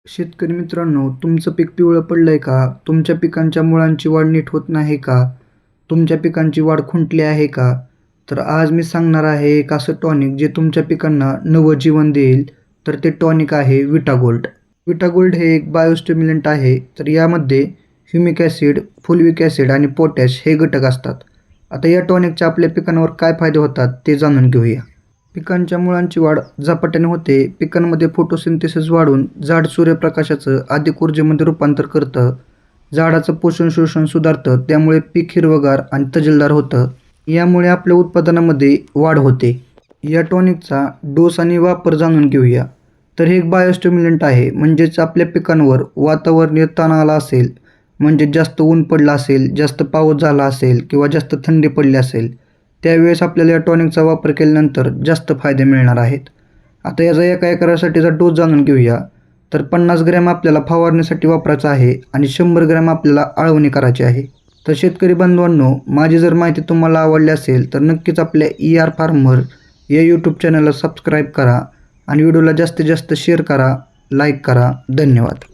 शेतकरी मित्रांनो, तुमचं पीक पिवळं पडलंय का? तुमच्या पिकांच्या मुळांची वाढ नीट होत नाही का? तुमच्या पिकांची वाढ खुंटली आहे का? तर आज मी सांगणार आहे एक असं टॉनिक जे तुमच्या पिकांना नवं जीवन देईल. तर ते टॉनिक आहे विटागोल्ड. विटागोल्ड हे एक बायोस्टिम्युलंट आहे. तर यामध्ये ह्युमिक ॲसिड, फुलविक ॲसिड आणि पोटॅश हे घटक असतात. आता या टॉनिकचे आपल्या पिकांवर काय फायदे होतात ते जाणून घेऊया. पिकांच्या मुळांची वाढ झपाट्याने होते. पिकांमध्ये फोटोसिंथेसिस वाढून झाड सूर्यप्रकाशाचं अधिक ऊर्जेमध्ये रूपांतर करतं. झाडाचं पोषण शोषण सुधारतं, त्यामुळे पीक हिरवंगार आणि तजेलदार होतं. यामुळे आपल्या उत्पादनामध्ये वाढ होते. या टॉनिकचा डोस आणि वापर जाणून घेऊया. तर हे एक बायोस्टिम्युलंट आहे, म्हणजेच आपल्या पिकांवर वातावरणीय ताण आला असेल, म्हणजे जास्त ऊन पडलं असेल, जास्त पाऊस झाला असेल किंवा जास्त थंडी पडली असेल, त्यावेळेस आपल्याला या टॉनिकचा वापर केल्यानंतर जास्त फायदे मिळणार आहेत. आता याचा एका एकरासाठीचा डोस जाणून घेऊया. तर 50 ग्रॅम आपल्याला फवारणीसाठी वापरायचा आहे आणि 100 ग्रॅम आपल्याला आळवणी करायची आहे. तर शेतकरी बांधवांनो, माझी जर माहिती तुम्हाला आवडली असेल तर नक्कीच आपल्या ER फार्मर या यूट्यूब चॅनलला सबस्क्राईब करा आणि व्हिडिओला जास्तीत जास्त शेअर करा, लाईक करा. धन्यवाद.